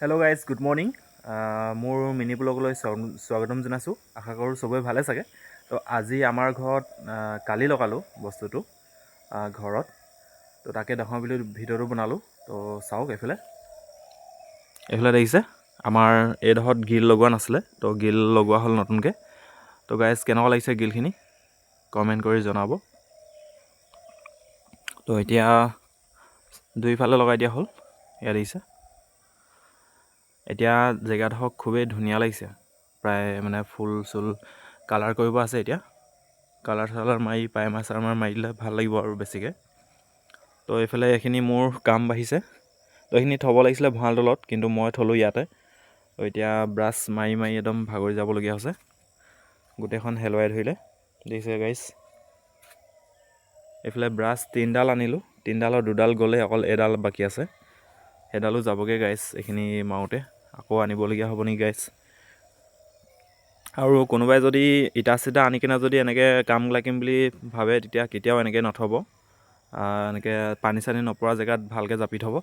Hello' guys, good morning. মোৰ mini ব্লগলৈ স্বাগতম জনাইছোঁ। আশা কৰোঁ চবেই ভালে চাগে। তো আজি আমাৰ ঘৰত কালি লগালোঁ বস্তুটো ঘৰত। তো তাকে দেখাওঁ বুলি ভিডিঅ'টো বনালোঁ। তো চাওক এইফালে দেখিছে আমাৰ এইডোখৰত গ্ৰিল লগোৱা নাছিলে, তো গ্ৰিল লগোৱা হ'ল নতুনকৈ। তো গাইজ কেনেকুৱা লাগিছে গ্ৰিলখিনি কমেণ্ট কৰি জনাব। তো এতিয়া দুইফালে লগাই দিয়া হ'ল, এয়া দেখিছে। এতিয়া জেগাডোখৰ খুবেই ধুনীয়া লাগিছে, প্ৰায় মানে ফুল চুল কালাৰ কৰিব আছে। এতিয়া কালাৰ চালাৰ মাৰি প্ৰাইমাৰ চাইমাৰ মাৰি দিলে ভাল লাগিব আৰু বেছিকৈ। তো এইফালে এইখিনি মোৰ কাম বাঢ়িছে, তো এইখিনি থ'ব লাগিছিলে ভঁৰাল তলত, কিন্তু মই থ'লোঁ ইয়াতে। তো এতিয়া ব্ৰাছ মাৰি মাৰি একদম ভাগৰি যাবলগীয়া হৈছে, গোটেইখন হেলুৱাই ধৰিলে। দেখিছে গাইজ, এইফালে ব্ৰাছ 3ডাল আনিলোঁ, 3ডালৰ 2ডাল গ'লে, অকল এডাল বাকী আছে। সেইডালো যাবগৈ গাইজ এইখিনি মাৰোঁতে, আকৌ আনিবলগীয়া হ'ব নেকি গাইজ। আৰু কোনোবাই যদি ইটা চিটা আনি কিনে যদি এনেকৈ কাম লাগিম বুলি ভাবে, তেতিয়া কেতিয়াও এনেকৈ নথ'ব। এনেকৈ পানী চানী নপৰা জেগাত ভালকৈ জাপি থ'ব,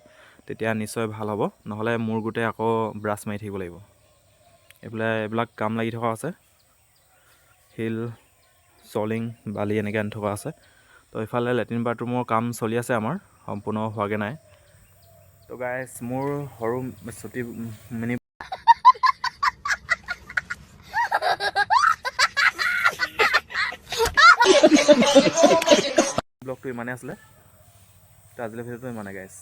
তেতিয়া নিশ্চয় ভাল হ'ব। নহ'লে মোৰ গোটেই আকৌ ব্ৰাছ মাৰি থাকিব লাগিব। এইবিলাক কাম লাগি থকা আছে, শিল চলিং বালি এনেকৈ আনি থকা আছে। তো এইফালে লেট্ৰিন বাথৰুমৰ কাম চলি আছে আমাৰ, সম্পূৰ্ণ হোৱাগৈ নাই। তো গাইজ মোৰ সৰু ছুটি মিনি ব্লগটো ইমানেই আছিলে। তো আজিলৈ ভিডিঅ'টো ইমানেই গাইজ।